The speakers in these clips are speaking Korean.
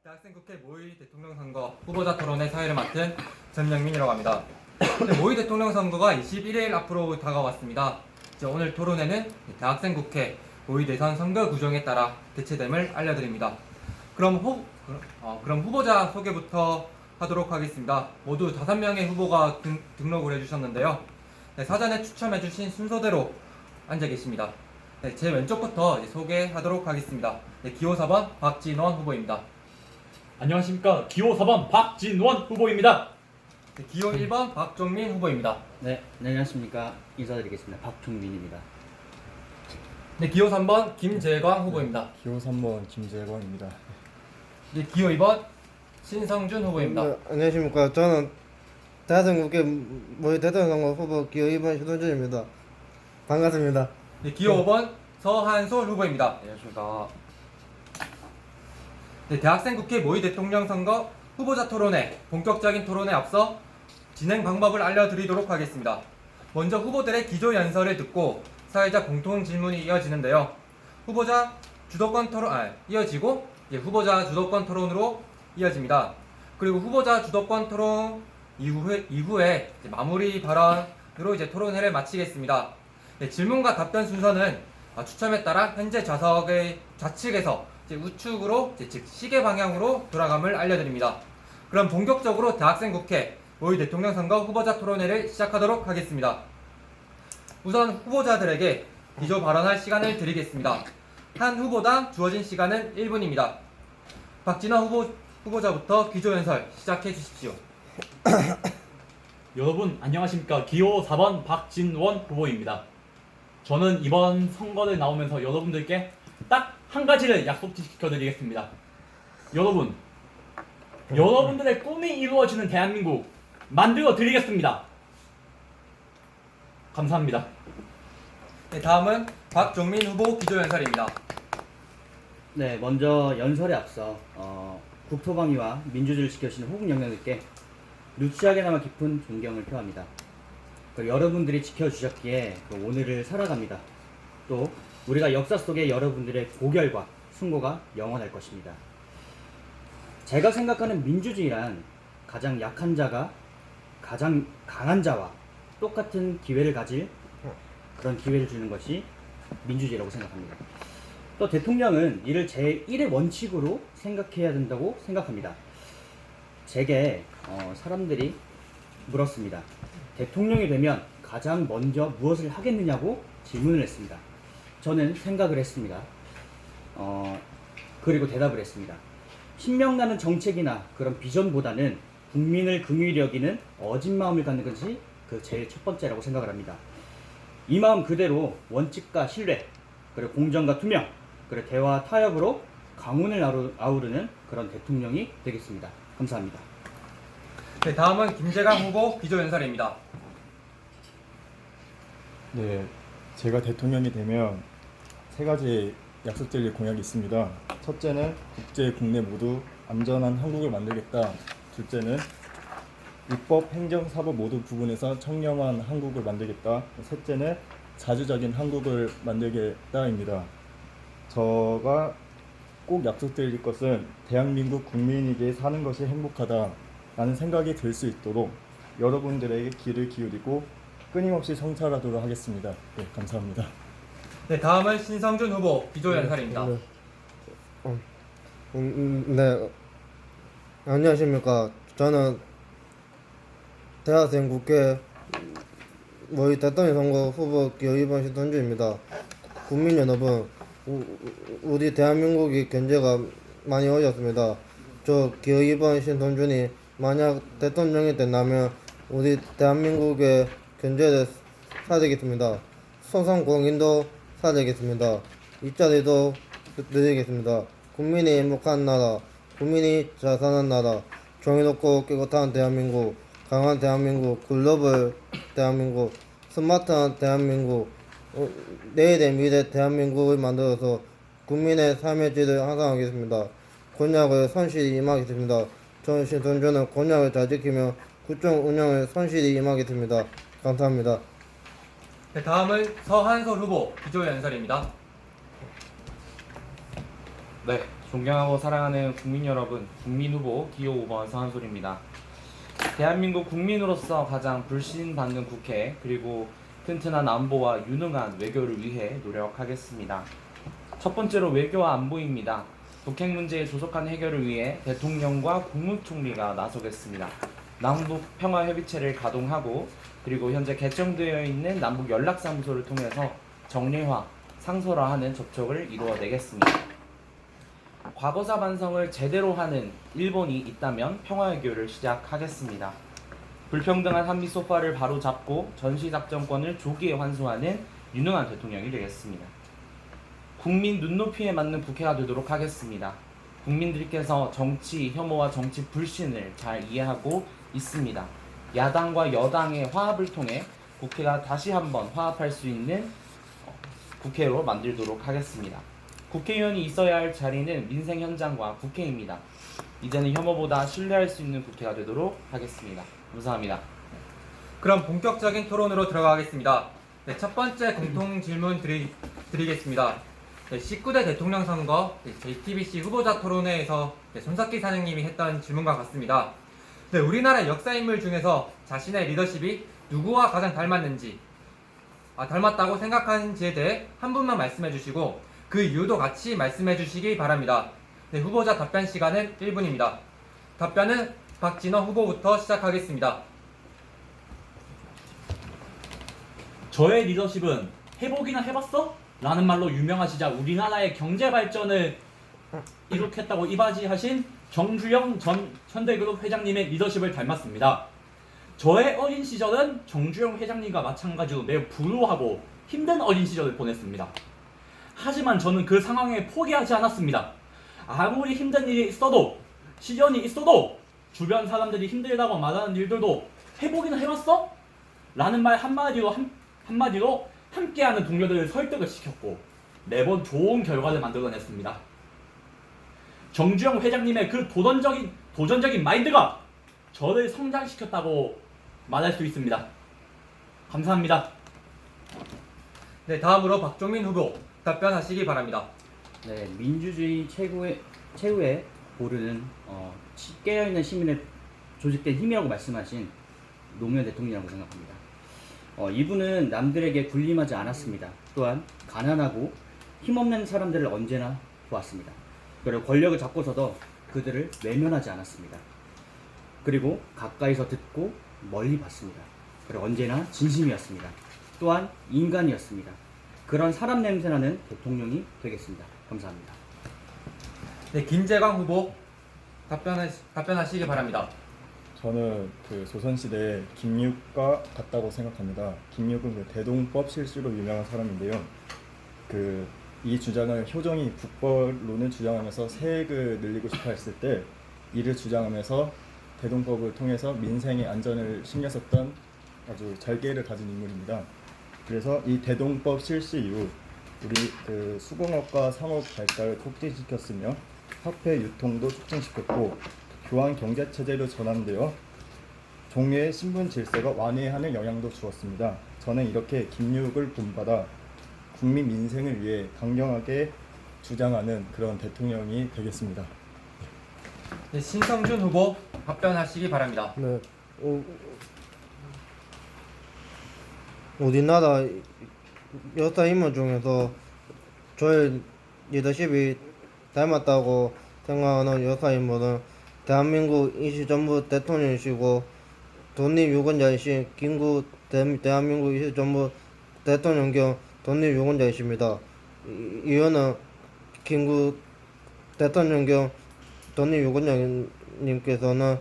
대학생 국회 모의 대통령 선거 후보자 토론회 사회를 맡은 전영민이라고 합니다. 모의 대통령 선거가 21일 앞으로 다가왔습니다. 오늘 토론회는 대학생 국회 모의 대선 선거 구정에 따라 개최됨을 알려드립니다. 그럼 후보자 소개부터 하도록 하겠습니다. 모두 5명의 후보가 등록을 해주셨는데요. 사전에 추첨해주신 순서대로 앉아 계십니다. 제 왼쪽부터 소개하도록 하겠습니다. 기호 4번 박진원 후보입니다. 안녕하십니까. 기호 4번 박진원 후보입니다. 기호 1번 박종민 후보입니다. 네, 안녕하십니까. 인사드리겠습니다. 박종민입니다. 기호 3번 김재광 후보입니다. 기호 3번 김재광입니다. 기호 2번 신성준 후보입니다. 네, 안녕하십니까. 저는 대학생 국회 모의 대통령 선거 후보 기호 2번 신동준입니다. 반갑습니다. 기호 5번 서한솔 후보입니다. 안녕하십니까. 대학생 국회 모의 대통령 선거 후보자 토론회 본격적인 토론에 앞서 진행 방법을 알려드리도록 하겠습니다. 먼저 후보들의 기조 연설을 듣고 사회자 공통 질문이 이어지는데요. 후보자 주도권 토론으로 이어집니다. 그리고 후보자 주도권 토론 이후에 마무리 발언으로 토론회를 마치겠습니다. 질문과 답변 순서는 추첨에 따라 현재 좌석의 좌측에서 우측으로 즉 시계 방향으로 돌아감을 알려드립니다. 그럼 본격적으로 대학생 국회 모의 대통령 선거 후보자 토론회를 시작하도록 하겠습니다. 우선 후보자들에게 기조 발언할 시간을 드리겠습니다. 한 후보당 주어진 시간은 1분입니다. 박진원 후보자부터 기조 연설 시작해 주십시오. 여러분 안녕하십니까. 기호 4번 박진원 후보입니다. 저는 이번 선거를 나오면서 여러분들께 딱 한 가지를 약속시켜드리겠습니다. 여러분들의 꿈이 이루어지는 대한민국 만들어 드리겠습니다. 감사합니다. 다음은 박종민 후보 기조 연설입니다. 네, 먼저 연설에 앞서 국토방위와 민주주의를 지켜주시는 호국 영령님께 누추하게나마 깊은 존경을 표합니다. 여러분들이 지켜주셨기에 오늘을 살아갑니다. 또 우리가 역사 속에 여러분들의 고결과 숭고가 영원할 것입니다. 제가 생각하는 민주주의란 가장 약한 자가 가장 강한 자와 똑같은 기회를 가질 그런 기회를 주는 것이 민주주의라고 생각합니다. 또 대통령은 이를 제1의 원칙으로 생각해야 된다고 생각합니다. 제게 사람들이 물었습니다. 대통령이 되면 가장 먼저 무엇을 하겠느냐고 질문을 했습니다. 저는 생각을 했습니다. 그리고 대답을 했습니다. 신명나는 정책이나 그런 비전보다는 국민을 긍휼히 여기는 어진 마음을 갖는 것이 그 제일 첫 번째라고 생각을 합니다. 이 마음 그대로 원칙과 신뢰, 그리고 공정과 투명, 그리고 대화 타협으로 강운을 아우르는 그런 대통령이 되겠습니다. 감사합니다. 다음은 김재광 후보 기조 연설입니다. 네, 제가 대통령이 되면 3가지 약속드릴 공약이 있습니다. 첫째는 국제, 국내 모두 안전한 한국을 만들겠다. 둘째는 입법, 행정, 사법 모두 부분에서 청렴한 한국을 만들겠다. 셋째는 자주적인 한국을 만들겠다입니다. 제가 꼭 약속드릴 것은 대한민국 국민에게 사는 것이 행복하다라는 생각이 들 수 있도록 여러분들에게 귀를 기울이고 끊임없이 성찰하도록 하겠습니다. 네, 감사합니다. 다음은 신성준 후보 기조 연설입니다. 네, 안녕하십니까. 저는 대학생 국회 모의 대통령 선거 후보 기호 2번 신동준입니다. 국민 여러분, 우리 대한민국이 견제가 많이 어렵습니다. 저 기호 2번 신동준이 만약 대통령이 된다면 우리 대한민국의 견제를 사되겠습니다. 소상공인도 사되겠습니다. 일자리도 늘리겠습니다. 국민이 행복한 나라, 국민이 잘 사는 나라, 정의롭고 깨끗한 대한민국, 강한 대한민국, 글로벌 대한민국, 스마트한 대한민국, 내일의 미래 대한민국을 만들어서 국민의 삶의 질을 향상하겠습니다. 공약을 성실히 임하겠습니다. 저는 신성준은 공약을 잘 지키며 국정 운영을 성실히 임하겠습니다. 감사합니다. 다음은 서한솔 후보 기조 연설입니다. 네, 존경하고 사랑하는 국민 여러분, 국민 후보 기호 5번 서한솔입니다. 대한민국 국민으로서 가장 불신받는 국회, 그리고 튼튼한 안보와 유능한 외교를 위해 노력하겠습니다. 첫 번째로 외교와 안보입니다. 북핵 문제의 조속한 해결을 위해 대통령과 국무총리가 나서겠습니다. 남북 평화협의체를 가동하고, 그리고 현재 개정되어 있는 남북 연락사무소를 통해서 정례화, 상설화하는 접촉을 이루어내겠습니다. 과거사 반성을 제대로 하는 일본이 있다면 평화외교를 시작하겠습니다. 불평등한 한미 소파를 바로잡고 전시작전권을 조기에 환수하는 유능한 대통령이 되겠습니다. 국민 눈높이에 맞는 국회가 되도록 하겠습니다. 국민들께서 정치 혐오와 정치 불신을 잘 이해하고 있습니다. 야당과 여당의 화합을 통해 국회가 다시 한번 화합할 수 있는 국회로 만들도록 하겠습니다. 국회의원이 있어야 할 자리는 민생 현장과 국회입니다. 이제는 혐오보다 신뢰할 수 있는 국회가 되도록 하겠습니다. 감사합니다. 그럼 본격적인 토론으로 들어가겠습니다. 네, 첫 번째 공통 질문 드리겠습니다. 네, 19대 대통령 선거 JTBC 후보자 토론회에서 손석희 사장님이 했던 질문과 같습니다. 네, 우리나라 역사 인물 중에서 자신의 리더십이 누구와 가장 닮았는지, 닮았다고 생각하는지에 대해 한 분만 말씀해 주시고 그 이유도 같이 말씀해 주시기 바랍니다. 네, 후보자 답변 시간은 1분입니다. 답변은 박진원 후보부터 시작하겠습니다. 저의 리더십은 해보기나 해봤어? 라는 말로 유명하시자 우리나라의 경제 발전을 이룩했다고 이바지하신 정주영 전 현대그룹 회장님의 리더십을 닮았습니다. 저의 어린 시절은 정주영 회장님과 마찬가지로 매우 불우하고 힘든 어린 시절을 보냈습니다. 하지만 저는 그 상황에 포기하지 않았습니다. 아무리 힘든 일이 있어도, 시련이 있어도, 주변 사람들이 힘들다고 말하는 일들도 해보기는 해봤어? 라는 말 한마디로 함께하는 동료들을 설득을 시켰고 매번 좋은 결과를 만들어냈습니다. 정주영 회장님의 그 도전적인 마인드가 저를 성장시켰다고 말할 수 있습니다. 감사합니다. 네, 다음으로 박종민 후보 답변하시기 바랍니다. 네, 민주주의 최후의 보루는 깨어있는 시민의 조직된 힘이라고 말씀하신 노무현 대통령이라고 생각합니다. 이분은 남들에게 군림하지 않았습니다. 또한 가난하고 힘없는 사람들을 언제나 보았습니다. 그리고 권력을 잡고서도 그들을 외면하지 않았습니다. 그리고 가까이서 듣고 멀리 봤습니다. 그리고 언제나 진심이었습니다. 또한 인간이었습니다. 그런 사람 냄새나는 대통령이 되겠습니다. 감사합니다. 네, 김재광 후보 답변하시기 바랍니다. 저는 그 조선시대 김육과 같다고 생각합니다. 김육은 그 대동법 실수로 유명한 사람인데요. 이 주장을 효정이 국벌론을 주장하면서 세액을 늘리고 싶어 했을 때 이를 주장하면서 대동법을 통해서 민생의 안전을 신경 썼던 아주 절개를 가진 인물입니다. 그래서 이 대동법 실시 이후 우리 수공업과 상업 발달을 촉진시켰으며 화폐 유통도 촉진시켰고 교환 경제 체제로 전환되어 종래의 신분 질서가 완화하는 영향도 주었습니다. 저는 이렇게 김육을 본받아 국민 민생을 위해 강경하게 주장하는 그런 대통령이 되겠습니다. 네, 신성준 후보 답변하시기 바랍니다. 네. 우리나라 역사 인물 중에서 저의 리더십이 닮았다고 생각하는 역사 인물은 대한민국 임시정부 대통령이시고 독립유권자이신 김구 대한민국 임시정부 대통령 겸 독립유권자이십니다. 이유는 김구 대통령 겸 독립유권자님께서는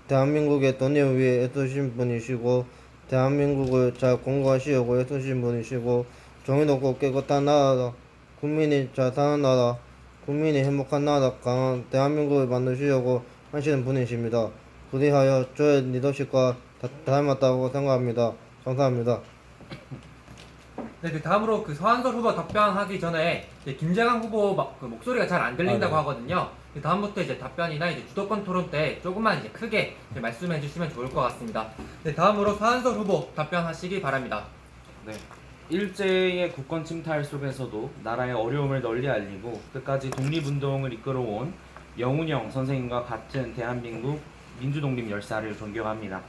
대한민국의 독립을 위해 애쓰신 분이시고 대한민국을 잘 공부하시려고 애쓰신 분이시고 정의롭고 깨끗한 나라, 국민이 잘 사는 나라, 국민이 행복한 나라, 강한 대한민국을 만드시려고 하시는 분이십니다. 그리하여 저의 리더십과 닮았다고 생각합니다. 감사합니다. 네, 다음으로 서한솔 후보 답변하기 전에 김재광 후보 목소리가 잘 안 들린다고 네. 하거든요. 다음부터 주도권 토론 때 조금만 크게 말씀해 주시면 좋을 것 같습니다. 네, 다음으로 서한솔 후보 답변하시기 바랍니다. 네, 일제의 국권 침탈 속에서도 나라의 어려움을 널리 알리고 끝까지 독립운동을 이끌어온 영운영 선생님과 같은 대한민국 민주독립 열사를 존경합니다.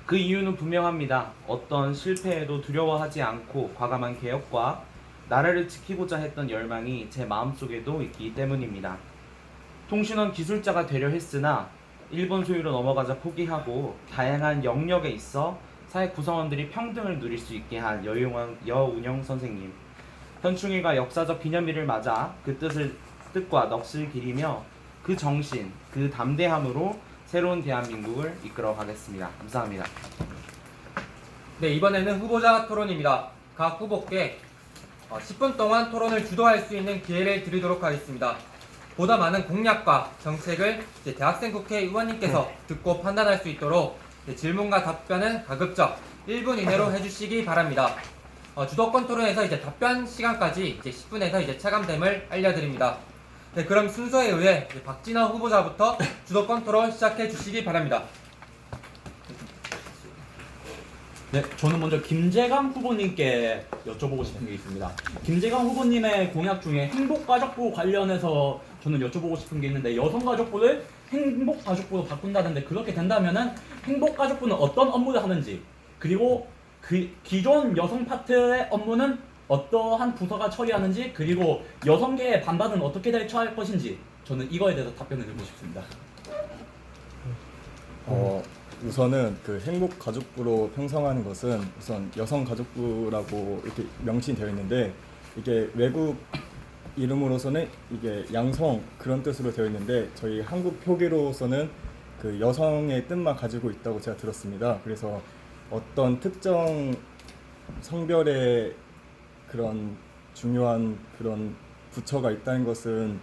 그 이유는 분명합니다. 어떤 실패에도 두려워하지 않고 과감한 개혁과 나라를 지키고자 했던 열망이 제 마음속에도 있기 때문입니다. 통신원 기술자가 되려 했으나 일본 소유로 넘어가자 포기하고 다양한 영역에 있어 사회 구성원들이 평등을 누릴 수 있게 한 여운영 선생님. 현충일과 역사적 기념일을 맞아 그 뜻과 넋을 기리며 그 정신, 그 담대함으로 새로운 대한민국을 이끌어 가겠습니다. 감사합니다. 네, 이번에는 후보자 토론입니다. 각 후보께 10분 동안 토론을 주도할 수 있는 기회를 드리도록 하겠습니다. 보다 많은 공약과 정책을 대학생 국회의원님께서 듣고 판단할 수 있도록 질문과 답변은 가급적 1분 이내로 해주시기 바랍니다. 주도권 토론에서 답변 시간까지 10분에서 차감됨을 알려드립니다. 네, 그럼 순서에 의해 박진아 후보자부터 주도권 토론 시작해 주시기 바랍니다. 네, 저는 먼저 김재강 후보님께 여쭤보고 싶은 게 있습니다. 김재강 후보님의 공약 중에 행복가족부 관련해서 저는 여쭤보고 싶은 게 있는데, 여성가족부를 행복가족부로 바꾼다는데 그렇게 된다면은 행복가족부는 어떤 업무를 하는지, 그리고 그 기존 여성 파트의 업무는 어떠한 부서가 처리하는지, 그리고 여성계의 반발은 어떻게 대처할 것인지, 저는 이거에 대해서 답변을 듣고 싶습니다. 우선은 그 행복가족부로 편성하는 것은 우선 여성가족부라고 이렇게 명시되어 있는데, 이게 외국 이름으로서는 이게 양성 그런 뜻으로 되어 있는데, 저희 한국 표기로서는 그 여성의 뜻만 가지고 있다고 제가 들었습니다. 그래서 어떤 특정 성별의 그런 중요한 그런 부처가 있다는 것은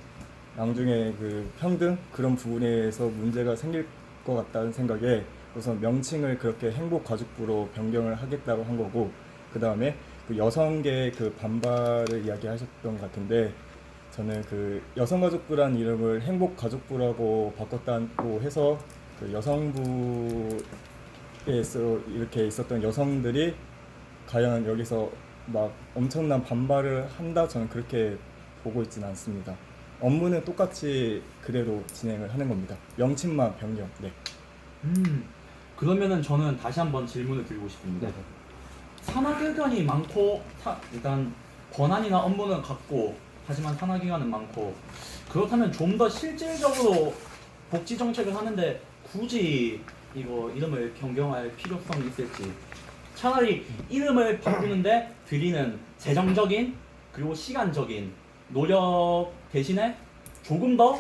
나중에 그 평등 그런 부분에서 문제가 생길 것 같다는 생각에 우선 명칭을 그렇게 행복가족부로 변경을 하겠다고 한 거고, 그 다음에 그 여성계의 그 반발을 이야기하셨던 것 같은데, 저는 그 여성가족부란 이름을 행복가족부라고 바꿨다고 해서 그 여성부에서 이렇게 있었던 여성들이 과연 여기서 막 엄청난 반발을 한다, 저는 그렇게 보고 있지는 않습니다. 업무는 똑같이 그대로 진행을 하는 겁니다. 명칭만 변경. 네. 그러면은 저는 다시 한번 질문을 드리고 싶습니다. 네. 산하기관이 많고 일단 권한이나 업무는 같고, 하지만 산하기관은 많고, 그렇다면 좀 더 실질적으로 복지 정책을 하는데 굳이 이거 이름을 변경할 필요성이 있을지, 차라리 이름을 바꾸는데 들이는 재정적인 그리고 시간적인 노력 대신에 조금 더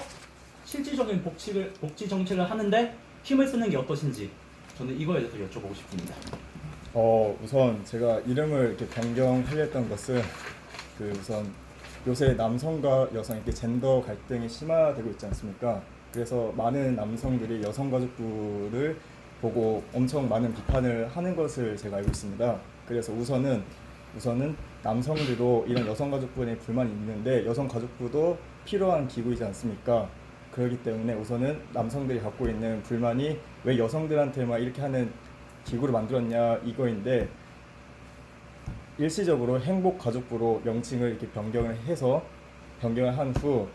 실질적인 복지 정책을 하는데 힘을 쓰는 게 어떠신지, 저는 이거에 대해서 여쭤보고 싶습니다. 우선 제가 이름을 이렇게 변경하겠던 것은 그 우선 요새 남성과 여성 이렇게 젠더 갈등이 심화되고 있지 않습니까? 그래서 많은 남성들이 여성가족부를 보고 엄청 많은 비판을 하는 것을 제가 알고 있습니다. 그래서 우선은 남성들도 이런 여성가족부에 불만이 있는데, 여성가족부도 필요한 기구이지 않습니까? 그렇기 때문에 우선은 남성들이 갖고 있는 불만이 왜 여성들한테만 이렇게 하는 기구를 만들었냐 이거인데, 일시적으로 행복가족부로 명칭을 이렇게 변경을 한 후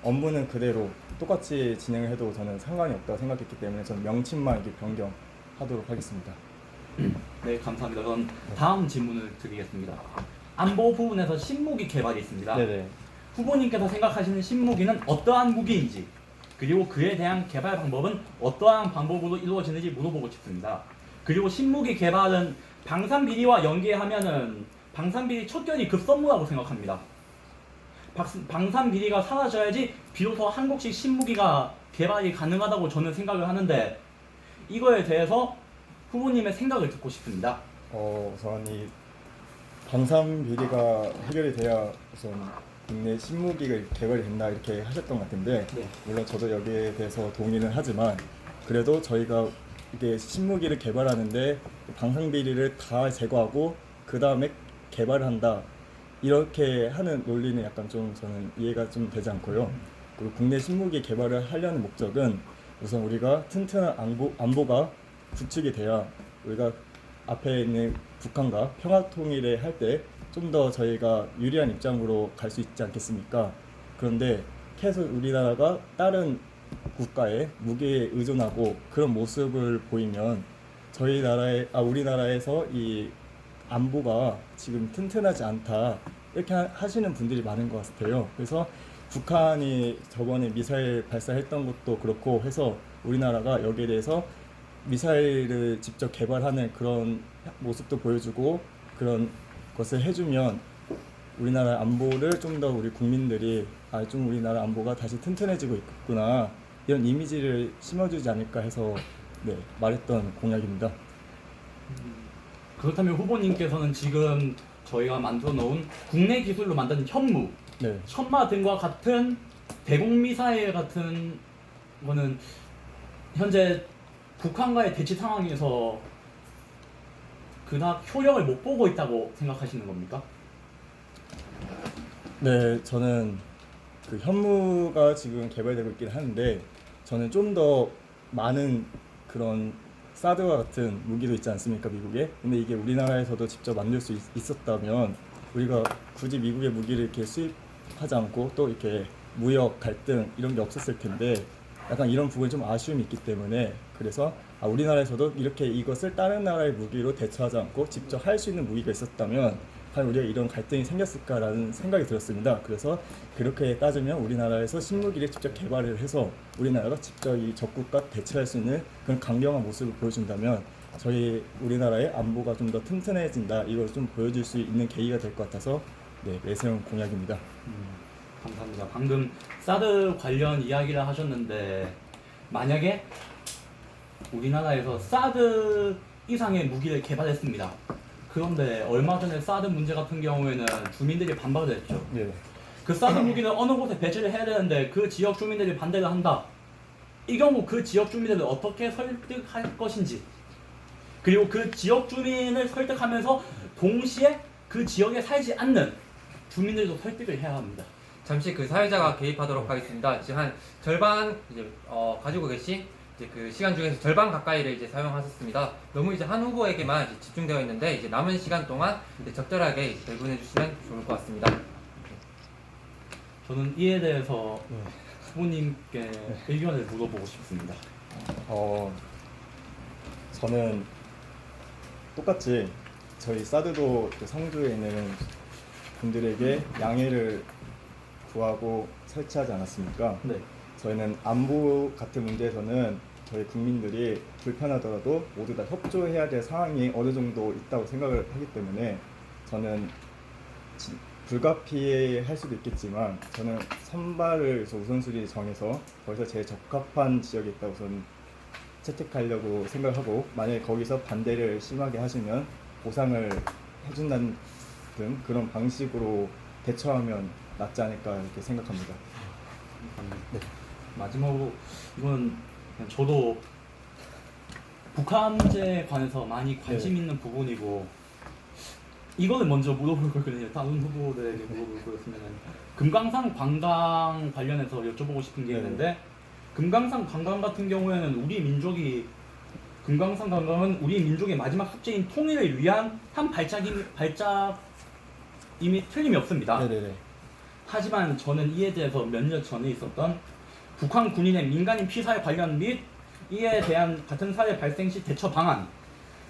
업무는 그대로 똑같이 진행을 해도 저는 상관이 없다고 생각했기 때문에 저는 명칭만 이렇게 변경하도록 하겠습니다. 네, 감사합니다. 그럼 다음 질문을 드리겠습니다. 안보 부분에서 신무기 개발이 있습니다. 네네. 후보님께서 생각하시는 신무기는 어떠한 무기인지, 그리고 그에 대한 개발 방법은 어떠한 방법으로 이루어지는지 물어보고 싶습니다. 그리고 신무기 개발은 방산비리와 연계하면은 방산비리 척결이 급선무라고 생각합니다. 방산비리가 사라져야지 비로소 한국식 신무기가 개발이 가능하다고 저는 생각을 하는데, 이거에 대해서 후보님의 생각을 듣고 싶습니다. 우선 이 방산 비리가 해결이 돼야 우선 국내 신무기가 개발이 된다 이렇게 하셨던 것 같은데, 네. 물론 저도 여기에 대해서 동의는 하지만, 그래도 저희가 이게 신무기를 개발하는데 방산 비리를 다 제거하고 그 다음에 개발을 한다, 이렇게 하는 논리는 약간 좀 저는 이해가 좀 되지 않고요. 그리고 국내 신무기 개발을 하려는 목적은 우선 우리가 튼튼한 안보가 구축이 돼야 우리가 앞에 있는 북한과 평화 통일을 할 때 좀 더 저희가 유리한 입장으로 갈 수 있지 않겠습니까? 그런데 계속 우리나라가 다른 국가에 무기에 의존하고 그런 모습을 보이면 우리나라에서 이 안보가 지금 튼튼하지 않다 이렇게 하시는 분들이 많은 것 같아요. 그래서 북한이 저번에 미사일 발사했던 것도 그렇고 해서 우리나라가 여기에 대해서 미사일을 직접 개발하는 그런 모습도 보여주고 그런 것을 해주면 우리나라 안보를 좀 더 우리 국민들이 좀 우리나라 안보가 다시 튼튼해지고 있구나 이런 이미지를 심어주지 않을까 해서 네, 말했던 공약입니다. 그렇다면 후보님께서는 지금 저희가 만들어 놓은 국내 기술로 만든 현무, 네. 천마 등과 같은 대공 미사일 같은 거는 현재 북한과의 대치 상황에서 그닥 효력을 못 보고 있다고 생각하시는 겁니까? 네, 저는 그 현무가 지금 개발되고 있긴 하는데 저는 좀 더 많은 그런 사드와 같은 무기도 있지 않습니까, 미국에? 근데 이게 우리나라에서도 직접 만들 수 있었다면 우리가 굳이 미국의 무기를 이렇게 수입하지 않고 또 이렇게 무역 갈등 이런 게 없었을 텐데 약간 이런 부분이 좀 아쉬움이 있기 때문에 그래서 우리나라에서도 이렇게 이것을 다른 나라의 무기로 대처하지 않고 직접 할 수 있는 무기가 있었다면 과연 우리가 이런 갈등이 생겼을까라는 생각이 들었습니다. 그래서 그렇게 따지면 우리나라에서 신무기를 직접 개발을 해서 우리나라가 직접 이 적국과 대처할 수 있는 그런 강경한 모습을 보여준다면 우리나라의 안보가 좀 더 튼튼해진다 이걸 좀 보여줄 수 있는 계기가 될 것 같아서 네, 내세운 공약입니다. 감사합니다. 방금 사드 관련 이야기를 하셨는데 만약에 우리나라에서 사드 이상의 무기를 개발했습니다. 그런데 얼마 전에 사드 문제 같은 경우에는 주민들이 반발을 했죠. 네. 그 사드 무기는 어느 곳에 배치를 해야 되는데 그 지역 주민들이 반대를 한다. 이 경우 그 지역 주민들을 어떻게 설득할 것인지, 그리고 그 지역 주민을 설득하면서 동시에 그 지역에 살지 않는 주민들도 설득을 해야 합니다. 잠시 그 사회자가 개입하도록 하겠습니다. 지금 한 절반 이제 가지고 계신 이제 그 시간 중에서 절반 가까이를 이제 사용하셨습니다. 너무 이제 한 후보에게만 이제 집중되어 있는데 이제 남은 시간 동안 이제 적절하게 배분해 주시면 좋을 것 같습니다. 저는 이에 대해서 후보님께 의견을 물어보고 싶습니다. 저는 똑같이 저희 사드도 그 성주에 있는 분들에게 양해를 구하고 설치하지 않았습니까? 네. 저희는 안보 같은 문제에서는 저희 국민들이 불편하더라도 모두 다 협조해야 될 상황이 어느 정도 있다고 생각을 하기 때문에 저는 불가피할 수도 있겠지만 저는 선발을 우선순위 정해서 거기서 제일 적합한 지역에 있다고 우선 채택하려고 생각하고 만약에 거기서 반대를 심하게 하시면 보상을 해준다는 등 그런 방식으로 대처하면 낫지 않을까 이렇게 생각합니다. 네. 마지막으로 이건 그냥 저도 북한 문제에 관해서 많이 관심 있는 부분이고 이거는 먼저 물어볼 거거든요. 다른 후보들에게 물어볼 거였으면 금강산 관광 관련해서 여쭤보고 싶은 게 있는데 금강산 관광 같은 경우에는 금강산 관광은 우리 민족의 마지막 숙제인 통일을 위한 한 발짝임이 틀림이 없습니다. 네네네. 하지만 저는 이에 대해서 몇 년 전에 있었던 북한 군인의 민간인 피살 관련 및 이에 대한 같은 사례 발생 시 대처 방안,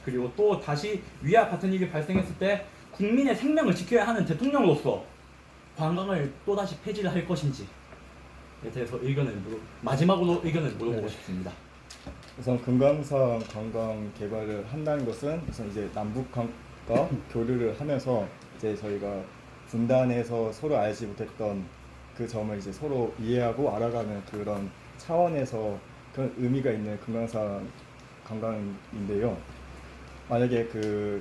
그리고 또 다시 위와 같은 일이 발생했을 때 국민의 생명을 지켜야 하는 대통령으로서 관광을 또다시 폐지를 할 것인지에 대해서 마지막으로 의견을 물어보고 네. 싶습니다. 우선 금강산 관광 개발을 한다는 것은 우선 이제 남북한과 교류를 하면서 이제 저희가 분단해서 서로 알지 못했던 그 점을 이제 서로 이해하고 알아가는 그런 차원에서 그런 의미가 있는 금강산 관광인데요. 만약에 그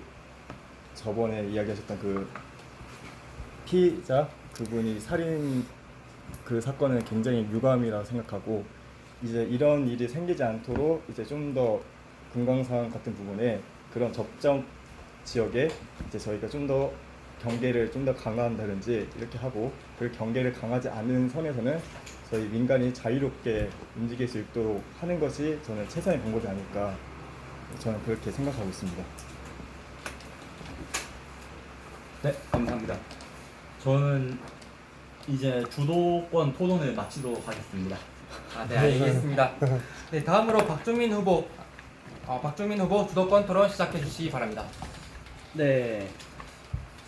저번에 이야기하셨던 그 피의자 그분이 살인 그 사건은 굉장히 유감이라고 생각하고 이제 이런 일이 생기지 않도록 이제 좀 더 금강산 같은 부분에 그런 접점 지역에 이제 저희가 좀 더 경계를 좀 더 강화한다든지 이렇게 하고 그 경계를 강하지 않은 선에서는 저희 민간이 자유롭게 움직일 수 있도록 하는 것이 저는 최선의 방법이 아닐까 저는 그렇게 생각하고 있습니다. 네, 감사합니다. 저는 이제 주도권 토론을 마치도록 하겠습니다. 네, 알겠습니다. 네, 다음으로 박종민 후보 주도권 토론 시작해 주시기 바랍니다. 네,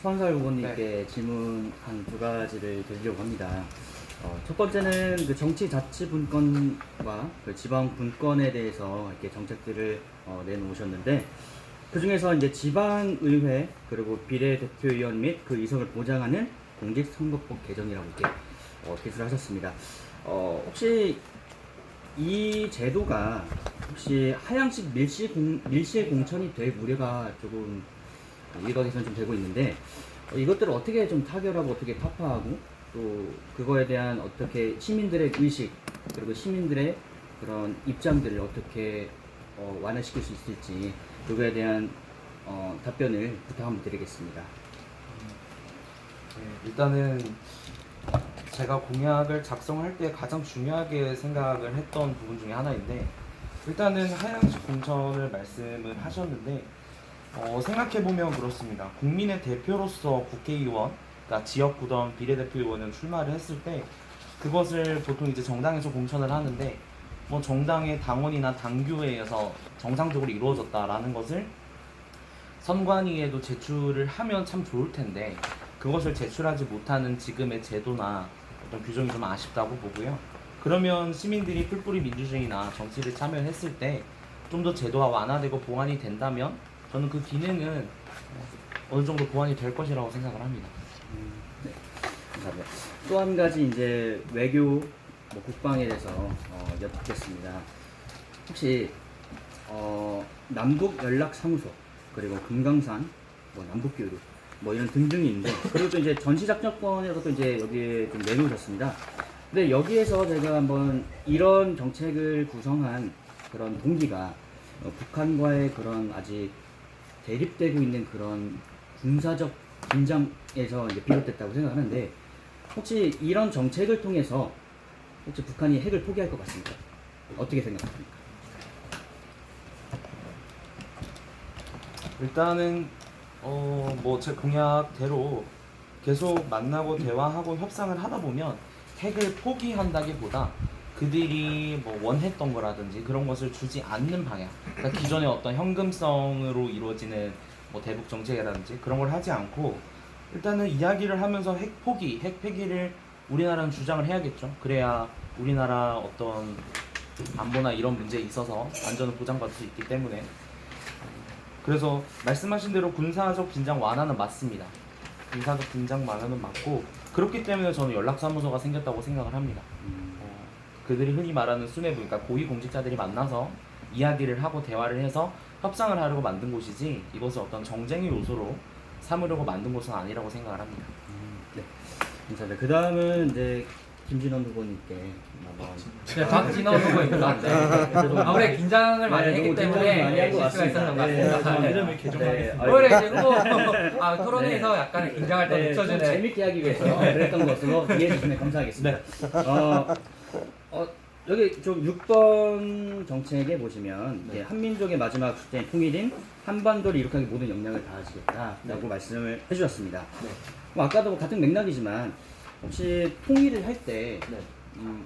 수환살 후보님께 질문 한 두 가지를 드리려고 합니다. 첫 번째는 그 정치 자치 분권과 그 지방 분권에 대해서 이렇게 정책들을 내놓으셨는데, 그 중에서 이제 지방의회 그리고 비례대표위원 및 그 이석을 보장하는 공직선거법 개정이라고 이렇게 기술하셨습니다. 혹시 이 제도가 혹시 하향식 밀실 공천이 될 우려가 조금 일각에서는 좀 되고 있는데, 이것들을 어떻게 좀 타결하고 어떻게 타파하고 또 그거에 대한 어떻게 시민들의 의식 그리고 시민들의 그런 입장들을 어떻게 완화시킬 수 있을지 그거에 대한 답변을 부탁 한번 드리겠습니다. 일단은 제가 공약을 작성할 때 가장 중요하게 생각을 했던 부분 중에 하나인데, 일단은 하향식 공천을 말씀을 하셨는데, 생각해보면 그렇습니다. 국민의 대표로서 국회의원, 그러니까 지역구던 비례대표의원은 출마를 했을 때 그것을 보통 이제 정당에서 공천을 하는데, 뭐 정당의 당원이나 당규회에서 정상적으로 이루어졌다라는 것을 선관위에도 제출을 하면 참 좋을 텐데, 그것을 제출하지 못하는 지금의 제도나 어떤 규정이 좀 아쉽다고 보고요. 그러면 시민들이 뿔뿔이 민주주의나 정치를 참여했을 때 좀 더 제도가 완화되고 보완이 된다면 저는 그 기능은 어느 정도 보완이 될 것이라고 생각을 합니다. 네, 감사합니다. 또 한 가지 이제 외교 국방에 대해서 여쭙겠습니다. 혹시 남북 연락사무소 그리고 금강산 남북교류 이런 등등이 있는데, 그리고 또 이제 전시작전권이라고 또 이제 여기에 좀 내놓으셨습니다. 근데 여기에서 제가 한번 이런 정책을 구성한 그런 동기가 북한과의 그런 아직 대립되고 있는 그런 군사적 긴장에서 이제 비롯됐다고 생각하는데, 혹시 이런 정책을 통해서 혹시 북한이 핵을 포기할 것 같습니까? 어떻게 생각하십니까? 일단은 뭐 제 공약대로 계속 만나고 대화하고 협상을 하다 보면 핵을 포기한다기보다 그들이 뭐 원했던 거라든지 그런 것을 주지 않는 방향, 그러니까 기존의 어떤 현금성으로 이루어지는 뭐 대북 정책이라든지 그런 걸 하지 않고, 일단은 이야기를 하면서 핵 포기, 핵 폐기를 우리나라는 주장을 해야겠죠. 그래야 우리나라 어떤 안보나 이런 문제에 있어서 안전을 보장받을 수 있기 때문에. 그래서 말씀하신 대로 군사적 긴장 완화는 맞습니다. 군사적 긴장 완화는 맞고, 그렇기 때문에 저는 연락사무소가 생겼다고 생각을 합니다. 그들이 흔히 말하는 수뇌부, 그러니까 고위공직자들이 만나서 이야기를 하고 대화를 해서 협상을 하려고 만든 곳이지, 이것을 어떤 정쟁의 요소로 삼으려고 만든 곳은 아니라고 생각을 합니다. 네, 감사합니다. 그 다음은 이제 김진원 후보님께 한번. 네, 박진원 후보입니다. 네. 아무래도 긴장을 많이 했기 너무 긴장을 때문에 많이 한것 실수가 있었던 것 같습니다. 같습니다. 네, 이름을 개정하겠습니다. 오히려 이제 후보 토론에서 약간 긴장할 때 좀 늦춰주는. 재밌게 하기 위해서 그랬던 것으로 이해해 주시면 감사하겠습니다. 여기 좀 6번 정책에 보시면 이제 한민족의 마지막 숙제인 통일인 한반도를 이룩하기 모든 역량을 다하시겠다라고 말씀을 해주셨습니다. 아까도 같은 맥락이지만 혹시 통일을 할 때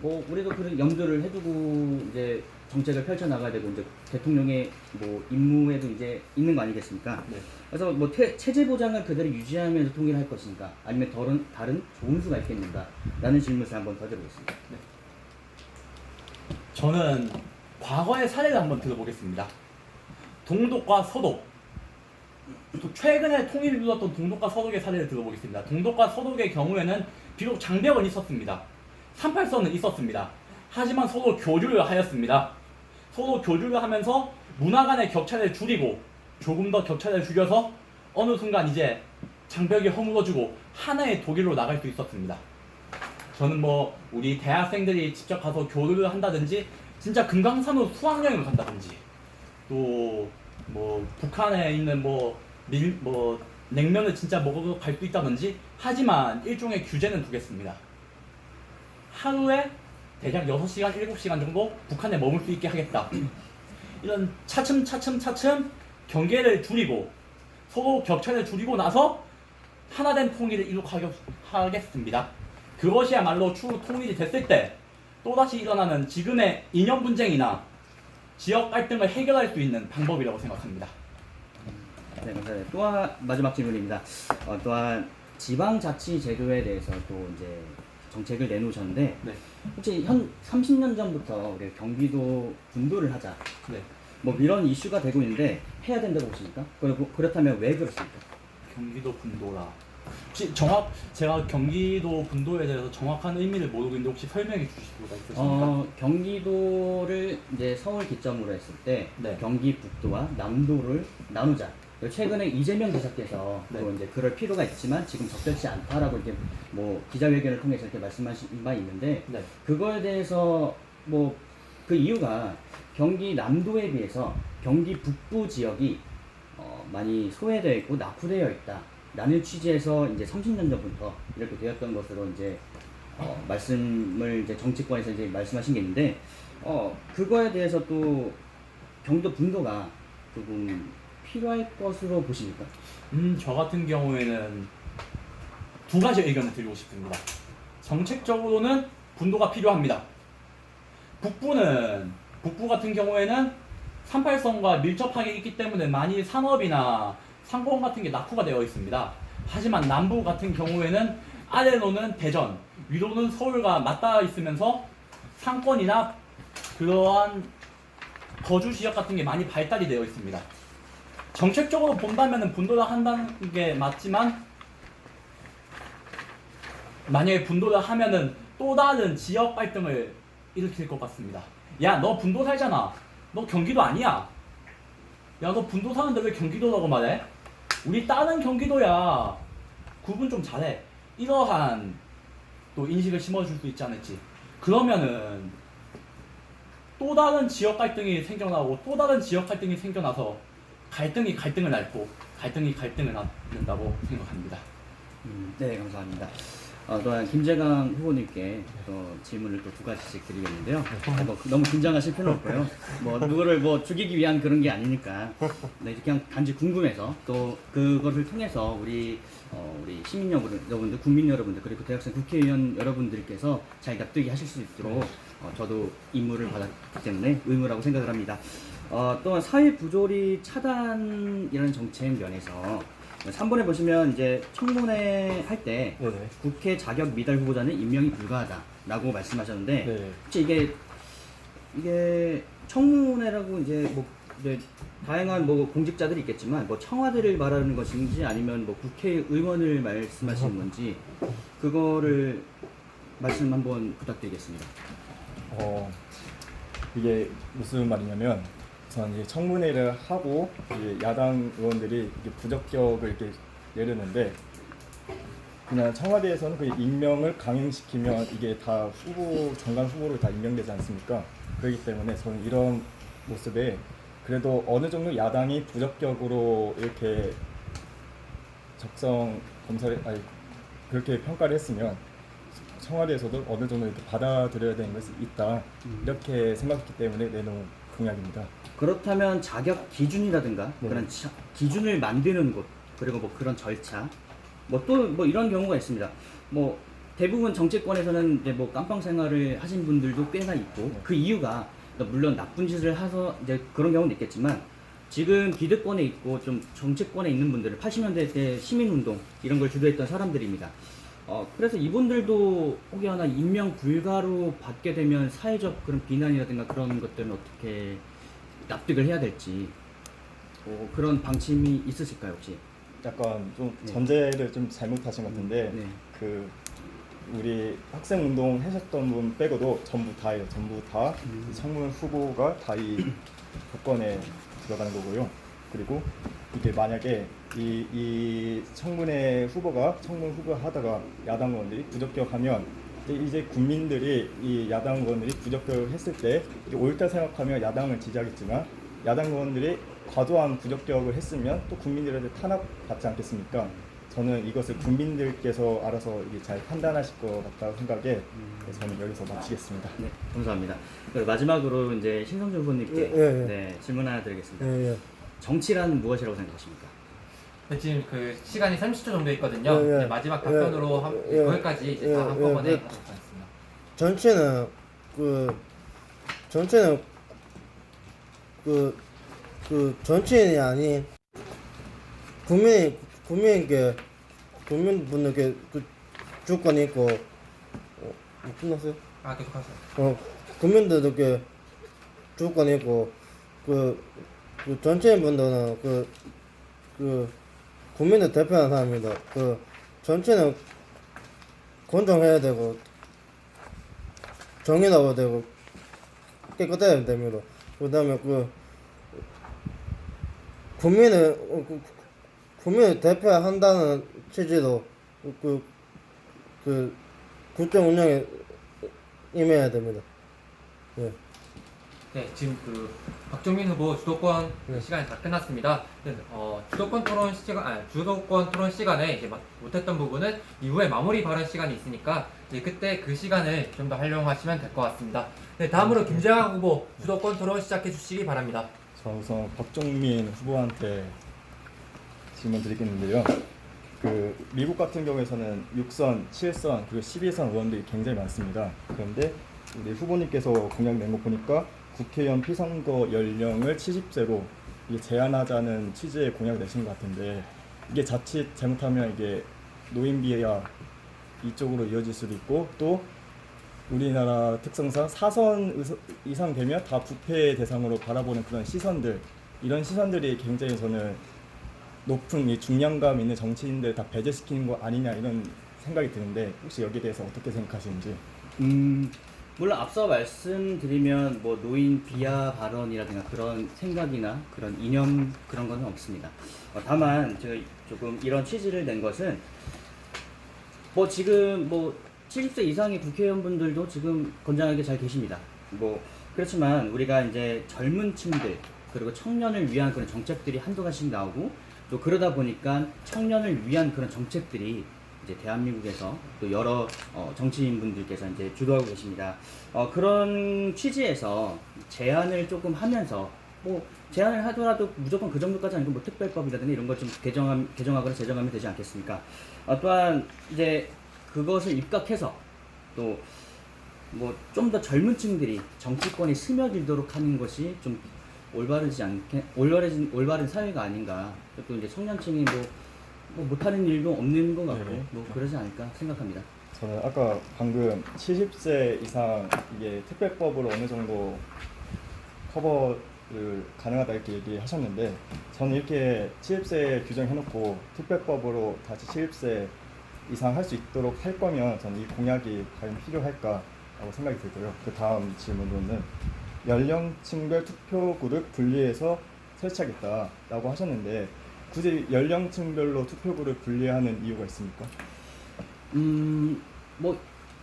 뭐 우리도 그런 염두를 해두고 이제 정책을 펼쳐 나가야 되고 이제 대통령의 뭐 임무에도 이제 있는 거 아니겠습니까? 그래서 뭐 체제 보장을 그대로 유지하면서 통일할 것인가, 아니면 다른 좋은 수가 있겠는가? 라는 질문을 한번 더 드리겠습니다. 저는 과거의 사례를 한번 들어보겠습니다. 동독과 서독. 또 최근에 통일을 이루었던 동독과 서독의 사례를 들어보겠습니다. 동독과 서독의 경우에는 비록 장벽은 있었습니다. 38선은 있었습니다. 하지만 서로 교류를 하였습니다. 서로 교류를 하면서 문화 간의 격차를 줄이고 조금 더 격차를 줄여서 어느 순간 이제 장벽이 허물어지고 하나의 독일로 나갈 수 있었습니다. 저는 뭐 우리 대학생들이 직접 가서 교류를 한다든지 진짜 금강산으로 수학여행을 간다든지 또 뭐 북한에 있는 뭐 냉면을 진짜 먹으러 갈 수 있다든지, 하지만 일종의 규제는 두겠습니다. 하루에 대략 6시간, 7시간 정도 북한에 머물 수 있게 하겠다. 이런 차츰 경계를 줄이고 서로 격차를 줄이고 나서 하나된 통일을 이룩하겠습니다. 그것이야말로 추후 통일이 됐을 때 또다시 일어나는 지금의 이념 분쟁이나 지역 갈등을 해결할 수 있는 방법이라고 생각합니다. 네, 감사합니다. 또한 마지막 질문입니다. 또한 지방자치 제도에 대해서 또 이제 정책을 내놓으셨는데 네. 혹시 현 30년 전부터 우리 경기도 분도를 하자 네. 뭐 이런 이슈가 되고 있는데 해야 된다고 보십니까? 그렇다면 왜 그렇습니까? 경기도 분도라. 혹시 제가 경기도 분도에 대해서 정확한 의미를 모르고 있는데 혹시 설명해 주실 수가 있으십니까? 경기도를 이제 서울 기점으로 했을 때 네. 경기 북도와 남도를 나누자. 최근에 이재명 지사께서 네. 또 이제 그럴 필요가 있지만 지금 적절치 않다라고 이렇게 뭐 기자회견을 통해서 이렇게 말씀하신 바 있는데 네. 그거에 대해서 뭐 그 이유가 경기 남도에 비해서 경기 북부 지역이 많이 소외되어 있고 낙후되어 있다라는 취지에서 이제 30년 전부터 이렇게 되었던 것으로 이제 말씀을 이제 정치권에서 이제 말씀하신 게 있는데 그거에 대해서 또 경기도 분도가 조금 필요할 것으로 보십니까? 저 같은 경우에는 두 가지 의견을 드리고 싶습니다. 정책적으로는 분도가 필요합니다. 북부 같은 경우에는 38선과 밀접하게 있기 때문에 많이 산업이나 상공 같은 게 낙후가 되어 있습니다. 하지만 남부 같은 경우에는 아래로는 대전, 위로는 서울과 맞닿아 있으면서 상권이나 그러한 거주 지역 같은 게 많이 발달이 되어 있습니다. 정책적으로 본다면 분도를 한다는 게 맞지만 만약에 분도를 하면은 또 다른 지역 갈등을 일으킬 것 같습니다. 야, 너 분도 살잖아. 너 경기도 아니야. 야, 너 분도 사는데 왜 경기도라고 말해? 우리 다른 경기도야. 구분 좀 잘해. 이러한 또 인식을 심어줄 수 있지 않을지. 그러면은 또 다른 지역 갈등이 생겨나고 또 다른 지역 갈등이 생겨나서 갈등이 갈등을 낳고 갈등이 갈등을 낳는다고 생각합니다. 네, 감사합니다. 또한 김재강 후보님께 또 질문을 또 두 가지씩 드리겠는데요. 뭐 너무 긴장하실 필요는 없고요. 뭐 누구를 뭐 죽이기 위한 그런 게 아니니까 네, 그냥 단지 궁금해서 또 그것을 통해서 우리 시민 여러분들, 국민 여러분들 그리고 대학생 국회의원 여러분들께서 잘 납득이 하실 수 있도록 저도 임무를 받았기 때문에 의무라고 생각을 합니다. 또한 사회 부조리 차단이라는 정책 면에서 3번에 보시면 이제 청문회 할 때 네네. 국회 자격 미달 후보자는 임명이 불가하다라고 말씀하셨는데 네. 혹시 이게 청문회라고 이제 뭐 이제 다양한 뭐 공직자들이 있겠지만 뭐 청와대를 말하는 것인지 아니면 뭐 국회의원을 말씀하시는 건지 그거를 말씀 한번 부탁드리겠습니다. 이게 무슨 말이냐면 우선 이제 청문회를 하고 이제 야당 의원들이 이게 부적격을 이렇게 내렸는데 그냥 청와대에서는 그 임명을 강행시키면 이게 다 정관 후보로 다 임명되지 않습니까? 그렇기 때문에 저는 이런 모습에 그래도 어느 정도 야당이 부적격으로 이렇게 그렇게 평가를 했으면 청와대에서도 어느 정도 이렇게 받아들여야 되는 것이 있다 이렇게 생각했기 때문에 내놓은 공약입니다. 그렇다면 자격 기준이라든가 네. 그런 기준을 만드는 곳 그리고 뭐 그런 절차 뭐 또 뭐 이런 경우가 있습니다. 뭐 대부분 정치권에서는 이제 뭐 깜빵 생활을 하신 분들도 꽤나 있고 네. 그 이유가 물론 나쁜 짓을 해서 이제 그런 경우는 있겠지만 지금 기득권에 있고 좀 정치권에 있는 분들은 80년대 때 시민운동 이런 걸 주도했던 사람들입니다. 그래서 이분들도 혹여나 임명 불가로 받게 되면 사회적 그런 비난이라든가 그런 것들은 어떻게 납득을 해야 될지 그런 방침이 있으실까요 혹시? 약간 좀 네. 전제를 좀 잘못하신 것 같은데 네. 그 우리 학생 운동 하셨던 분 빼고도 전부 다예요. 전부 다 청문 후보가 다 이 조건에 들어가는 거고요. 그리고 이게 만약에 이 청문회 후보가 청문 후보 하다가 야당 의원들이 부적격하면 이제 국민들이 이 야당 의원들이 부적격을 했을 때 옳다 생각하면 야당을 지지하겠지만 야당 의원들이 과도한 부적격을 했으면 또 국민들한테 탄압받지 않겠습니까? 저는 이것을 국민들께서 알아서 이게 잘 판단하실 것 같다고 생각에 저는 여기서 마치겠습니다. 네, 감사합니다. 그리고 마지막으로 이제 신성준 후보님께 예. 네, 질문 하나 드리겠습니다. 예. 정치란 무엇이라고 생각하십니까? 네, 지금 그 시간이 30초 정도 있거든요. 예, 예. 이제 마지막 답변으로 예. 거기까지 이제 다 예, 한꺼번에 예. 하도록 하겠습니다. 전체는 전체는 정치인이 아닌 국민분들께 그 주권이 있고 끝났어요? 아, 계속 하세요. 국민들께 주권이 있고 그 정치인분들은 국민을 대표하는 사람입니다. 정치는 공정해야 되고 정의나고 되고 깨끗해야 됩니다. 그다음에 국민을 대표한다는 취지로 국정 운영에 임해야 됩니다. 예. 네, 지금 그 박종민 후보 주도권 네. 시간이 다 끝났습니다. 네, 주도권 토론 시간에 이제 못했던 부분은 이후에 마무리 발언 시간이 있으니까 이제 그때 그 시간을 좀 더 활용하시면 될 것 같습니다. 네, 다음으로 김재환 후보 주도권 토론 시작해 주시기 바랍니다. 자, 우선 박종민 후보한테 질문 드리겠는데요. 그 미국 같은 경우에서는 6선, 7선 그리고 12선 의원들이 굉장히 많습니다. 그런데 우리 후보님께서 공약 낸 거 보니까 국회의원 피선거 연령을 70세로 이게 제한하자는 취지의 공약을 내신 것 같은데 이게 자칫 잘못하면 이게 노인비야 이쪽으로 이어질 수도 있고 또 우리나라 특성상 4선 이상 되면 다 부패 대상으로 바라보는 그런 시선들 이런 시선들이 굉장히 저는 높은 이 중량감 있는 정치인들 다 배제시키는 거 아니냐 이런 생각이 드는데 혹시 여기에 대해서 어떻게 생각하시는지? 물론 앞서 말씀드리면 뭐 노인 비하 발언이라든가 그런 생각이나 그런 이념 그런 건 없습니다. 다만 제가 조금 이런 취지를 낸 것은 뭐 지금 뭐 70세 이상의 국회의원분들도 지금 건장하게 잘 계십니다. 뭐 그렇지만 우리가 이제 젊은 층들 그리고 청년을 위한 그런 정책들이 한두 가지씩 나오고 또 그러다 보니까 청년을 위한 그런 정책들이 이제 대한민국에서 또 여러 정치인분들께서 이제 주도하고 계십니다. 그런 취지에서 제안을 조금 하면서 뭐 제안을 하더라도 무조건 그 정도까지 아니고 뭐 특별법이라든가 이런 걸 좀 개정하거나 제정하면 되지 않겠습니까? 또한 이제 그것을 입각해서 또 뭐 좀 더 젊은 층들이 정치권에 스며들도록 하는 것이 좀 올바른 사회가 아닌가. 또 이제 청년층이 뭐 못하는 일도 없는 것 같고 네네. 뭐 그러지 않을까 생각합니다. 저는 아까 방금 70세 이상 이게 특별법으로 어느 정도 커버를 가능하다 이렇게 얘기하셨는데 저는 이렇게 70세 규정해놓고 특별법으로 다시 70세 이상 할 수 있도록 할 거면 저는 이 공약이 과연 필요할까라고 생각이 들고요. 그 다음 질문으로는 연령층별 투표구를 분리해서 설치하겠다라고 하셨는데 굳이 연령층별로 투표구를 분리하는 이유가 있습니까? 뭐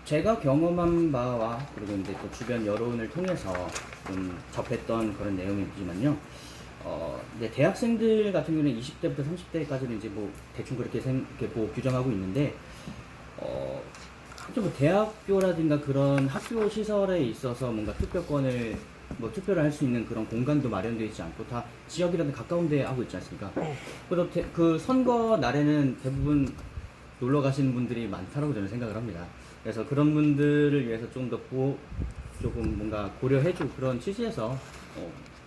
제가 경험한 바와 그리고 이제 또 주변 여론을 통해서 좀 접했던 그런 내용이지만요. 이제 대학생들 같은 경우는 20대부터 30대까지는 이제 뭐 대충 그렇게 뭐 규정하고 있는데, 좀 뭐 대학교라든가 그런 학교 시설에 있어서 뭔가 투표권을 뭐 투표를 할 수 있는 그런 공간도 마련되어 있지 않고 다 지역이라든가 가까운 데 하고 있지 않습니까? 그래서 그 선거 날에는 대부분 놀러 가시는 분들이 많다고 저는 생각을 합니다. 그래서 그런 분들을 위해서 좀 더 조금 뭔가 고려해주고 그런 취지에서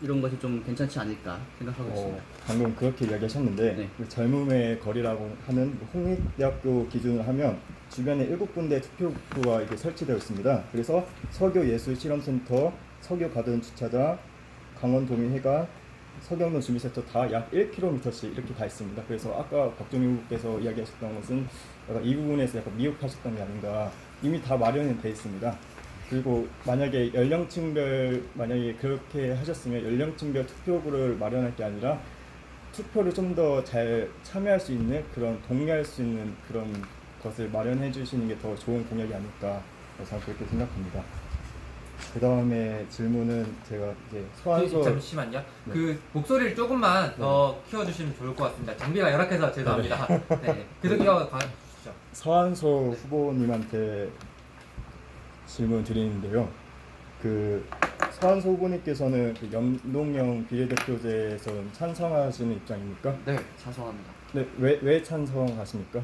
이런 것이 좀 괜찮지 않을까 생각하고 있습니다. 방금 그렇게 이야기하셨는데 네. 그 젊음의 거리라고 하는 홍익대학교 기준으로 하면 주변에 7군데 투표구가 이게 설치되어 있습니다. 그래서 서교예술실험센터, 서교가든주차장, 강원도민회관, 서경동 주민센터 다 약 1km씩 이렇게 가 있습니다. 그래서 아까 박종민 후보께서 이야기하셨던 것은 약간 이 부분에서 약간 미흡하셨던 게 아닌가. 이미 다 마련이 돼 있습니다. 그리고 만약에 연령층별 만약에 그렇게 하셨으면 연령층별 투표구를 마련할 게 아니라 투표를 좀 더 잘 참여할 수 있는 그런 동의할 수 있는 그런 것을 마련해 주시는 게 더 좋은 공약이 아닐까 저는 그렇게 생각합니다. 그 다음에 질문은 제가 이제 소환서 잠시만요. 네. 그 목소리를 조금만 더 키워주시면 좋을 것 같습니다. 장비가 열악해서 죄송합니다. 네, 계속 이어가 주시죠. 서한소 후보님한테 질문 드리는데요. 그 서한소 후보님께서는 그 연동형 비례대표제에서 찬성하시는 입장입니까? 네, 찬성합니다. 네, 왜 찬성하십니까?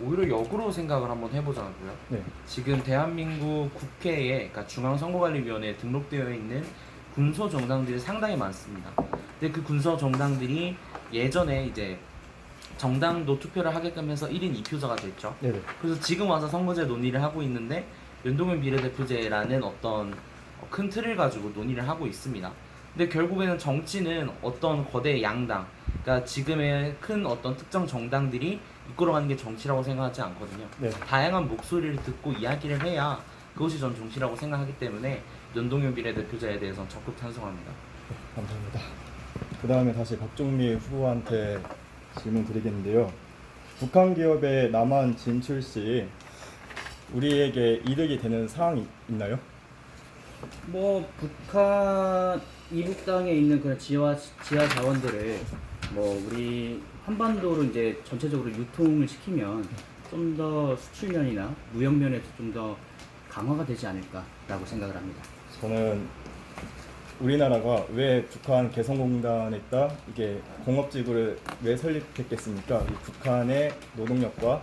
오히려 역으로 생각을 한번 해보자고요. 네. 지금 대한민국 국회에, 그러니까 중앙선거관리위원회에 등록되어 있는 군소 정당들이 상당히 많습니다. 근데 그 군소 정당들이 예전에 이제 정당도 투표를 하게끔 해서 1인 2표자가 됐죠. 네네. 그래서 지금 와서 선거제 논의를 하고 있는데 연동형 비례대표제라는 어떤 큰 틀을 가지고 논의를 하고 있습니다. 근데 결국에는 정치는 어떤 거대 양당, 그러니까 지금의 큰 어떤 특정 정당들이 이끌어가는 게 정치라고 생각하지 않거든요. 네. 다양한 목소리를 듣고 이야기를 해야 그것이 전 정치라고 생각하기 때문에 연동형 비례대표제에 대해서는 적극 찬성합니다. 감사합니다. 그 다음에 다시 박종미 후보한테 질문 드리겠는데요. 북한 기업의 남한 진출 시 우리에게 이득이 되는 사항이 있나요? 뭐 북한 이북 땅에 있는 그런 지하 자원들을 뭐 우리 한반도로 이제 전체적으로 유통을 시키면 좀 더 수출면이나 무역면에서 좀 더 강화가 되지 않을까라고 생각을 합니다. 저는 우리나라가 왜 북한 개성공단에다 이게 공업지구를 왜 설립했겠습니까? 이 북한의 노동력과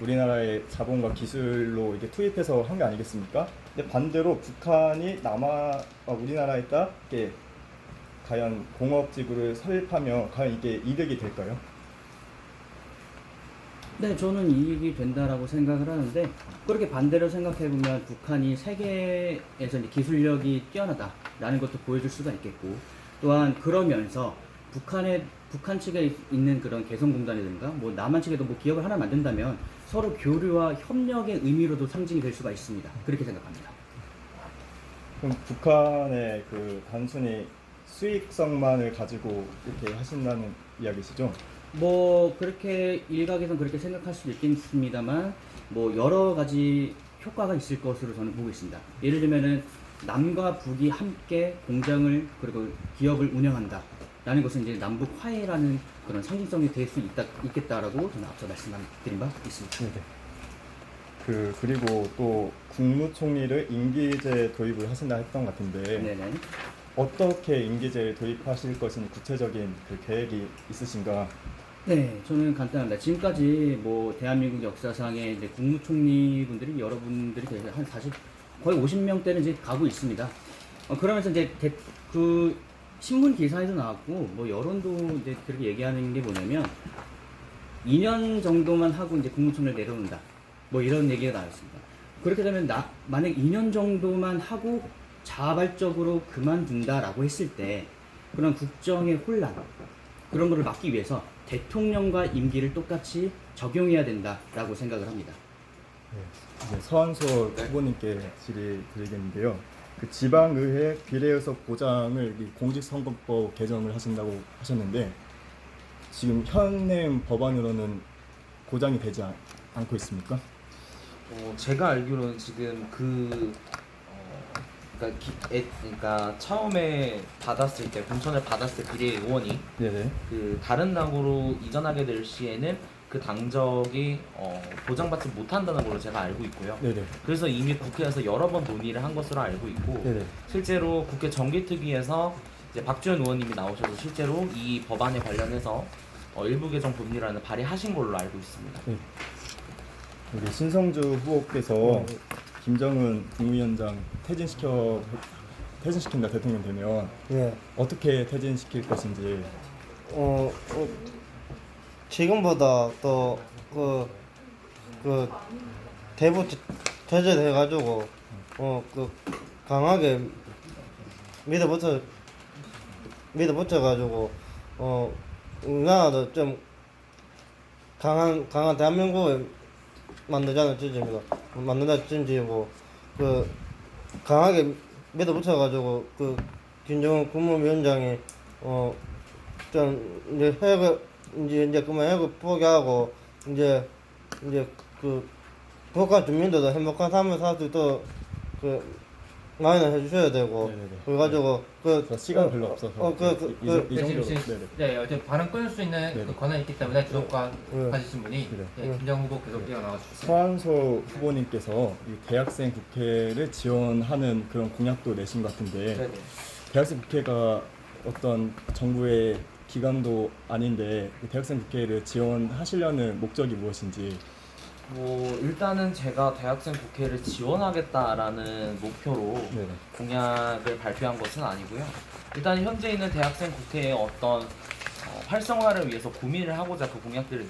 우리나라의 자본과 기술로 이게 투입해서 한 게 아니겠습니까? 근데 반대로 북한이 우리나라에다 이게 과연 공업지구를 설립하면 과연 이게 이득이 될까요? 네, 저는 이익이 된다라고 생각을 하는데 그렇게 반대로 생각해 보면 북한이 세계에서 이제 기술력이 뛰어나다라는 것도 보여줄 수가 있겠고 또한 그러면서 북한 측에 있는 그런 개성공단이든가 뭐 남한 측에도 뭐 기업을 하나 만든다면 서로 교류와 협력의 의미로도 상징이 될 수가 있습니다. 그렇게 생각합니다. 그럼 북한의 그 단순히 수익성만을 가지고 이렇게 하신다는 이야기시죠? 뭐 그렇게 일각에선 그렇게 생각할 수도 있겠습니다만 뭐 여러 가지 효과가 있을 것으로 저는 보고 있습니다. 예를 들면은 남과 북이 함께 공장을 그리고 기업을 운영한다라는 것은 이제 남북 화해라는 그런 상징성이 될 수 있겠다라고 저는 앞서 말씀드린 바 있습니다. 네네. 그리고 또 국무총리를 임기제 도입을 하신다 했던 것 같은데 네네. 어떻게 임기제를 도입하실 것인 구체적인 그 계획이 있으신가? 네, 저는 간단합니다. 지금까지 뭐 대한민국 역사상에 이제 국무총리 분들이 여러분들이 한 40, 거의 50명대는 이제 가고 있습니다. 그러면서 이제 그 신문 기사에도 나왔고 뭐 여론도 이제 그렇게 얘기하는 게 뭐냐면 2년 정도만 하고 이제 국무총리를 내려놓는다. 뭐 이런 얘기가 나왔습니다. 그렇게 되면 만약 2년 정도만 하고 자발적으로 그만둔다라고 했을 때 그런 국정의 혼란 그런 거를 막기 위해서 대통령과 임기를 똑같이 적용해야 된다라고 생각을 합니다. 네, 이제 서한솔 후보님께 질의 드리겠는데요. 그 지방의회 비례의석 보장을 이 공직선거법 개정을 하신다고 하셨는데 지금 현행 법안으로는 보장이 되지 않고 있습니까? 제가 알기로는 지금 그러니까 처음에 받았을 때 공천을 받았을 때 비례 의원이 네네. 그 다른 당으로 이전하게 될 시에는 그 당적이 보장받지 못한다는 걸로 제가 알고 있고요. 네네. 그래서 이미 국회에서 여러 번 논의를 한 것으로 알고 있고 네네. 실제로 국회 정기특위에서 이제 박주현 의원님이 나오셔서 실제로 이 법안에 관련해서 일부 개정 법률안을 발의하신 걸로 알고 있습니다. 네. 우리 신성주 후보께서 김정은 국무위원장 퇴진시킨다 대통령 되면 예. 어떻게 퇴진시킬 것인지. 지금보다 또 대부 제재해가지고 강하게 밀어붙여가지고 우리나라도 좀 강한 대한민국을 만들자는 취지고 강하게 밀어붙여가지고 김정은 국무위원장이 좀 이제 이제 그만 해고 포기하고 이제 북한 주민들도 행복한 삶을 살 수 있도록 많이 해주셔야 되고 네네네. 그래가지고 시간 별로 없어서 이 정도로. 네네. 네, 어쨌든 발언 끊을 수 있는 네네. 그 권한이 있기 때문에 주도권 네. 가지신 분이 네. 김정 후보 계속 뛰어나와 주십시오. 서한솔 후보님께서 이 대학생 국회를 지원하는 그런 공약도 내신 것 같은데 네네. 대학생 국회가 어떤 정부의 기간도 아닌데 대학생 국회를 지원하시려는 목적이 무엇인지. 뭐 일단은 제가 대학생 국회를 지원하겠다라는 목표로 네. 공약을 발표한 것은 아니고요. 일단 현재 있는 대학생 국회의 어떤 활성화를 위해서 고민을 하고자 그 공약들을